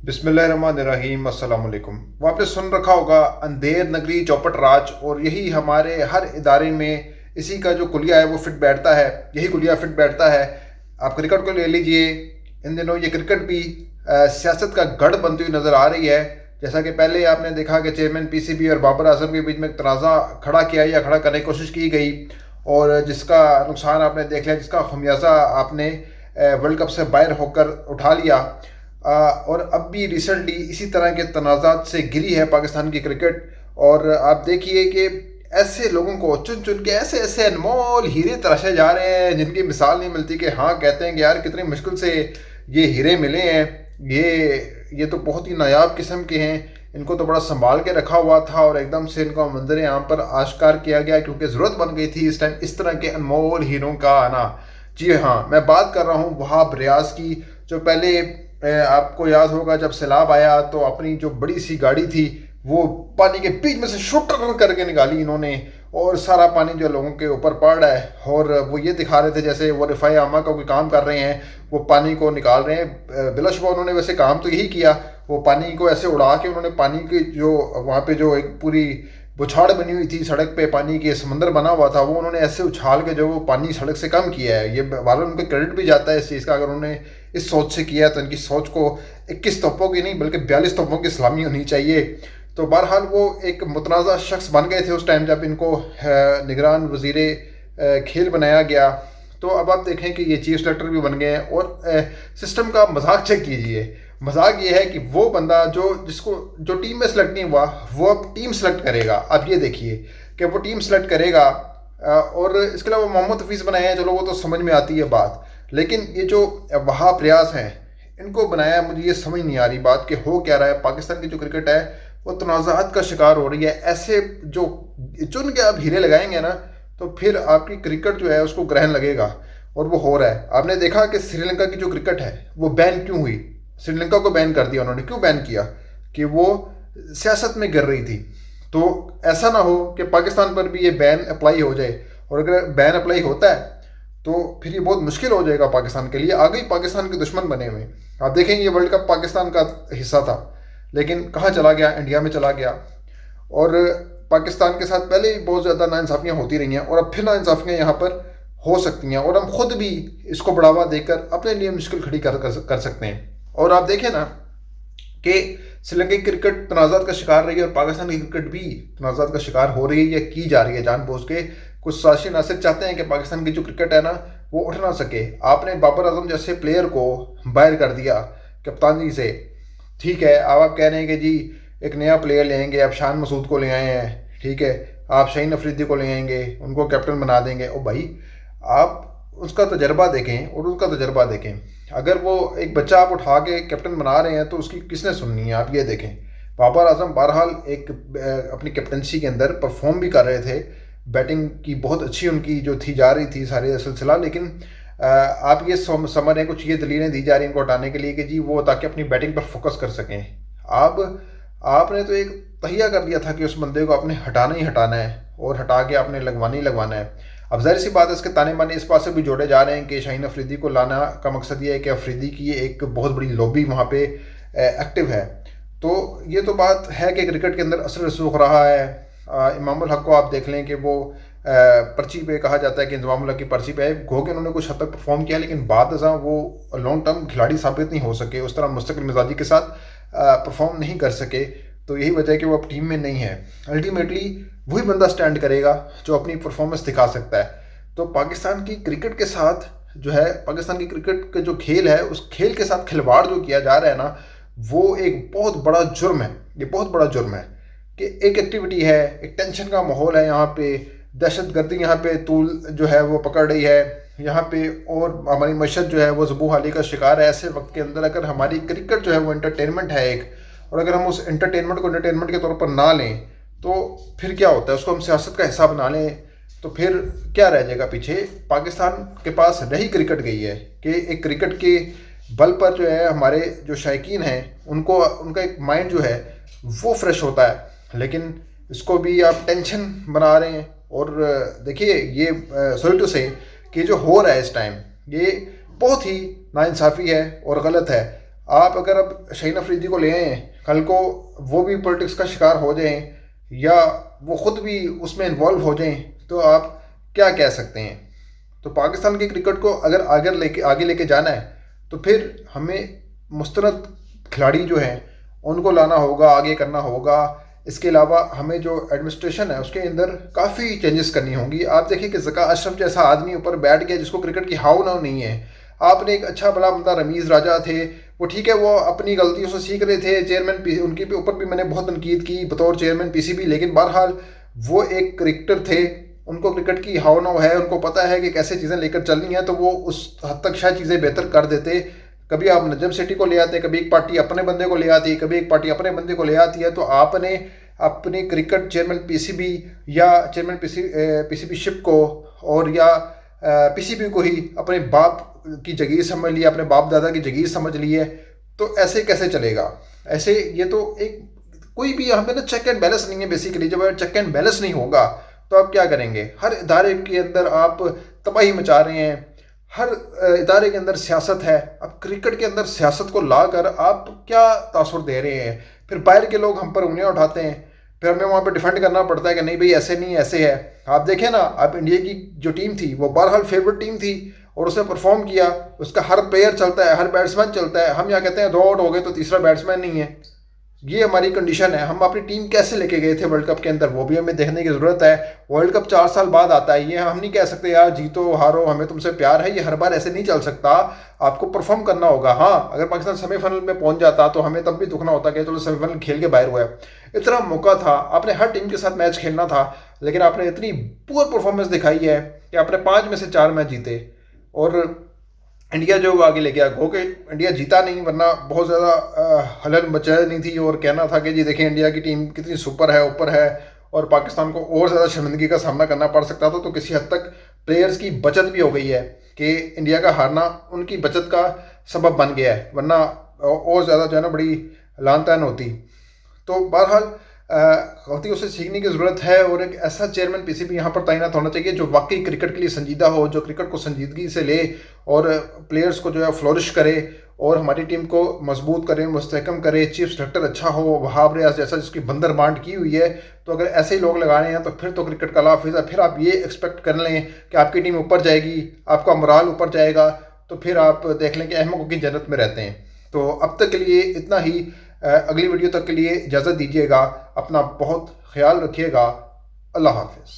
बिस्मिल्लाहिर्रहमानिर्रहीम अस्सलाम वालेकुम। वो आपने सुन रखा होगा अंधेर नगरी चौपट राज, और यही हमारे हर इदारे में इसी का जो कुलिया है वो फिट बैठता है, यही कुलिया फिट बैठता है। आप क्रिकेट को ले लीजिए, इन दिनों ये क्रिकेट भी सियासत का गढ़ बनती हुई नज़र आ रही है। जैसा कि पहले आपने देखा कि चेयरमैन पीसीबी और बाबर आजम के बीच में एक तनाज़ा खड़ा किया या खड़ा करने की कोशिश की गई, और जिसका नुकसान आपने देख लिया, जिसका खमियाजा आपने वर्ल्ड कप से बाहर होकर उठा लिया। और अब भी रिसेंटली इसी तरह के तनाज़ात से घिरी है पाकिस्तान की क्रिकेट। और आप देखिए कि ऐसे लोगों को चुन चुन के ऐसे ऐसे अनमोल हीरे तराशे जा रहे हैं जिनकी मिसाल नहीं मिलती। कि हाँ, कहते हैं कि यार कितनी मुश्किल से ये हीरे मिले हैं, ये तो बहुत ही नायाब किस्म के हैं, इनको तो बड़ा संभाल के रखा हुआ था, और एकदम से इनका मंजर यहाँ पर आश्कार किया गया क्योंकि ज़रूरत बन गई थी इस टाइम इस तरह के अनमोल हीरों का आना। जी हाँ, मैं बात कर रहा हूँ वहाब रियाज की। जो पहले आपको याद होगा जब सैलाब आया तो अपनी जो बड़ी सी गाड़ी थी वो पानी के बीच में से शूटर करके निकाली इन्होंने, और सारा पानी जो लोगों के ऊपर पड़ रहा है, और वो ये दिखा रहे थे जैसे वो रिफाई आमा का कोई काम कर रहे हैं, वो पानी को निकाल रहे हैं। बिलाशुबा उन्होंने वैसे काम तो यही किया, वो पानी को ऐसे उड़ा के उन्होंने पानी की जो वहाँ पे जो एक पूरी बुछाड़ बनी हुई थी, सड़क पे पानी के समंदर बना हुआ था, वो उन्होंने ऐसे उछाल के जो वो पानी सड़क से कम किया है। ये वालों उनको क्रेडिट भी जाता है इस चीज़ का। अगर उन्होंने इस सोच से किया तो इनकी सोच को 21 तोपों की नहीं बल्कि 42 तोपों की सलामी होनी चाहिए। तो बहरहाल वो एक मुतनाज़ा शख्स बन गए थे उस टाइम जब इनको निगरान वज़ीरे खेल बनाया गया। तो अब आप देखें कि ये चीफ सेलेक्टर भी बन गए हैं। और सिस्टम का मजाक चेक कीजिए। मजाक ये है कि वो बंदा जिसको जो टीम में सेलेक्ट नहीं हुआ वो अब टीम सेलेक्ट करेगा। अब ये देखिए कि वो टीम सेलेक्ट करेगा। और इसके अलावा मोहम्मद हफीज़ बनाए हैं, चलो वो तो समझ में आती है बात, लेकिन ये जो वहाब रियाज हैं इनको बनाया, मुझे ये समझ नहीं आ रही बात कि हो क्या रहा है। पाकिस्तान की जो क्रिकेट है वो तनाज़ात का शिकार हो रही है। ऐसे जो चुन के आप हीरे लगाएंगे ना तो फिर आपकी क्रिकेट जो है उसको ग्रहण लगेगा, और वो हो रहा है। आपने देखा कि श्रीलंका की जो क्रिकेट है वो बैन क्यों हुई। श्रीलंका को बैन कर दिया उन्होंने, क्यों बैन किया? कि वो सियासत में गिर रही थी। तो ऐसा ना हो कि पाकिस्तान पर भी ये बैन अप्लाई हो जाए, और अगर बैन अप्लाई होता है तो फिर ये बहुत मुश्किल हो जाएगा पाकिस्तान के लिए। आगे ही पाकिस्तान के दुश्मन बने हुए। आप देखेंगे ये वर्ल्ड कप पाकिस्तान का हिस्सा था, लेकिन कहाँ चला गया? इंडिया में चला गया। और पाकिस्तान के साथ पहले भी बहुत ज़्यादा नाइंसाफ़ियाँ होती रही हैं, और अब फिर नाइंसाफ़ियाँ यहाँ पर हो सकती हैं, और हम खुद भी इसको बढ़ावा देकर अपने लिए मुश्किल खड़ी कर सकते हैं। और आप देखें ना कि श्रीलंका की क्रिकेट तनाज़ात का शिकार रही है, और पाकिस्तान की क्रिकेट भी तनाज़ात का शिकार हो रही है या की जा रही है जानबूझ के। कुछ साजिश नासिर चाहते हैं कि पाकिस्तान की जो क्रिकेट है ना वो उठ ना सके। आपने बाबर आजम जैसे प्लेयर को बाहर कर दिया कप्तानी से, ठीक है। अब आप कह रहे हैं कि जी एक नया प्लेयर ले आएंगे, आप शान मसूद को ले आए हैं, ठीक है, आप शहीन अफरीदी को ले आएंगे, उनको कैप्टन बना देंगे। ओ भाई, आप उसका तजर्बा देखें और उसका तजर्बा देखें। अगर वो एक बच्चा आप उठा के कैप्टन बना रहे हैं तो उसकी किसने सुननी है? आप ये देखें। बाबर आजम बहरहाल एक अपनी कैप्टनसी के अंदर परफॉर्म भी कर रहे थे, बैटिंग की बहुत अच्छी उनकी जो थी जा रही थी सारे सिलसिला, लेकिन आप ये समझ रहे हैं कुछ ये दलीलें दी जा रही हैं इनको हटाने के लिए कि जी वो ताकि अपनी बैटिंग पर फोकस कर सकें। अब आपने तो एक तहिया कर दिया था कि उस बंदे को आपने हटाना ही हटाना है, और हटा के आपने लगवाना ही लगवाना है। अब जाहिर सी बात है इसके ताने बाने इस बात से भी जोड़े जा रहे हैं कि शाहीन अफरीदी को लाना का मकसद ये है कि अफरीदी की एक बहुत बड़ी लॉबी वहाँ पे एक्टिव है। तो ये तो बात है कि क्रिकेट के अंदर असर रसूख रहा है। इमामुल हक को आप देख लें कि वो पर्ची पे कहा जाता है कि इंजमामुल हक की पर्ची पे है, गो के उन्होंने कुछ हद तक परफॉर्म किया, लेकिन बाद अज़ां वो लॉन्ग टर्म खिलाड़ी साबित नहीं हो सके, उस तरह मुस्तकिल मिजाजी के साथ परफॉर्म नहीं कर सके। तो यही वजह है कि वो अब टीम में नहीं है। अल्टीमेटली वही बंदा स्टैंड करेगा जो अपनी परफॉर्मेंस दिखा सकता है। तो पाकिस्तान की क्रिकेट के साथ जो है, पाकिस्तान की क्रिकेट का जो खेल है उस खेल के साथ खिलवाड़ जो किया जा रहा है ना, वो एक बहुत बड़ा जुर्म है। ये बहुत बड़ा जुर्म है कि एक एक्टिविटी है, एक टेंशन का माहौल है यहाँ पे, दहशतगर्दी यहाँ पे तूल जो है वो पकड़ रही है यहाँ पे, और हमारी मशहद जो है वो ज़बू हाली का शिकार है। ऐसे वक्त के अंदर अगर हमारी क्रिकेट जो है वो एंटरटेनमेंट है एक, और अगर हम उस एंटरटेनमेंट को एंटरटेनमेंट के तौर पर ना लें तो फिर क्या होता है? उसको हम सियासत का हिस्सा बना लें तो फिर क्या रह जाएगा पीछे? पाकिस्तान के पास रही क्रिकेट गई है कि एक क्रिकेट के बल पर जो है हमारे जो शायकीन हैं उनको उनका एक माइंड जो है वो फ्रेश होता है, लेकिन इसको भी आप टेंशन बना रहे हैं। और देखिए ये सॉरी टू से कि जो हो रहा है इस टाइम ये बहुत ही नाइंसाफ़ी है और गलत है। आप अगर अब शाहीन अफरीदी को ले आए, कल को वो भी पॉलिटिक्स का शिकार हो जाएं या वो खुद भी उसमें इन्वॉल्व हो जाएं, तो आप क्या कह सकते हैं। तो पाकिस्तान के क्रिकेट को अगर आगे लेके जाना है तो फिर हमें मुस्तरद खिलाड़ी जो हैं उनको लाना होगा, आगे करना होगा। इसके अलावा हमें जो एडमिनिस्ट्रेशन है उसके अंदर काफ़ी चेंजेस करनी होंगी। आप देखिए कि ज़का अशरफ जैसा आदमी ऊपर बैठ गया जिसको क्रिकेट की हाव नाव नहीं है। आपने एक अच्छा बड़ा बंदा रमीज़ राजा थे, वो ठीक है, वो अपनी गलतियों से सीख रहे थे, चेयरमैन उनके ऊपर भी मैंने बहुत तनकीद की बतौर चेयरमैन पीसीबी, लेकिन बहरहाल वो एक क्रिकेटर थे, उनको क्रिकेट की हाव नाव है, उनको पता है कि कैसे चीज़ें लेकर चलनी है, तो वो उस हद तक शायद चीज़ें बेहतर कर देते। कभी आप नजम सेठी को ले आते, कभी एक पार्टी अपने बंदे को ले आती, कभी एक पार्टी अपने बंदे को ले आती है, तो आपने अपने क्रिकेट चेयरमैन पीसीबी या चेयरमैन पीसीबी शिप को और या पीसीबी को ही अपने बाप की जगीर समझ लिया, अपने बाप दादा की जगीर समझ ली है। तो ऐसे कैसे चलेगा? ऐसे ये तो एक कोई भी हमें ना चेक एंड बैलेंस नहीं है। बेसिकली जब चेक एंड बैलेंस नहीं होगा तो आप क्या करेंगे? हर इदारे के अंदर आप तबाही मचा रहे हैं, हर इदारे के अंदर सियासत है। अब क्रिकेट के अंदर सियासत को ला कर आप क्या तासुर दे रहे हैं? फिर बाहर के लोग हम पर उंगलियां उठाते हैं, फिर हमें वहाँ पे डिफेंड करना पड़ता है कि नहीं भाई ऐसे नहीं ऐसे है। आप देखें ना, अब इंडिया की जो टीम थी वो बहरहाल फेवरेट टीम थी और उसने परफॉर्म किया, उसका हर प्लेयर चलता है, हर बैट्समैन चलता है। हम यहाँ कहते हैं 2 आउट हो गए तो तीसरा बैट्समैन नहीं है, ये हमारी कंडीशन है। हम अपनी टीम कैसे लेके गए थे वर्ल्ड कप के अंदर, वो भी हमें देखने की ज़रूरत है। वर्ल्ड कप 4 साल बाद आता है, ये हम नहीं कह सकते यार जीतो हारो हमें तुमसे प्यार है, ये हर बार ऐसे नहीं चल सकता। आपको परफॉर्म करना होगा। हाँ, अगर पाकिस्तान सेमीफाइनल में पहुंच जाता तो हमें तब भी दुखना होता कि चलो सेमीफाइनल खेल के बाहर हुआ है। इतना मौका था, आपने हर टीम के साथ मैच खेलना था, लेकिन आपने इतनी पुअर परफॉर्मेंस दिखाई है कि आपने 5 में से 4 मैच जीते और इंडिया जो आगे ले गया। गो के इंडिया जीता नहीं, वरना बहुत ज़्यादा हलन मचा नहीं थी और कहना था कि जी देखिए इंडिया की टीम कितनी सुपर है, ऊपर है, और पाकिस्तान को और ज़्यादा शर्मिंदगी का सामना करना पड़ सकता था। तो किसी हद तक प्लेयर्स की बचत भी हो गई है कि इंडिया का हारना उनकी बचत का सबब बन गया है, वरना और ज़्यादा जो है ना बड़ी लान तान होती। तो बहरहाल गलतियों से सीखने की ज़रूरत है और एक ऐसा चेयरमैन पीसीबी यहाँ पर तैनात होना चाहिए जो वाकई क्रिकेट के लिए संजीदा हो, जो क्रिकेट को संजीदगी से ले और प्लेयर्स को जो है फ्लोरिश करे और हमारी टीम को मजबूत करे, मुस्तहकम करे। चीफ सेलेक्टर अच्छा हो, वहाब रियाज जैसा जिसकी बंदर बांट की हुई है। तो अगर ऐसे ही लोग लगाने हैं तो फिर तो क्रिकेट का लाफिज है। फिर आप ये एक्सपेक्ट कर लें कि आपकी टीम ऊपर जाएगी, आपका मोराल ऊपर जाएगा, तो फिर आप देख लें कि अहमकों की जन्नत में रहते हैं। तो अब तक के लिए इतना ही। अगली वीडियो तक के लिए इजाज़त दीजिएगा। अपना बहुत ख्याल रखिएगा। अल्लाह हाफिज़।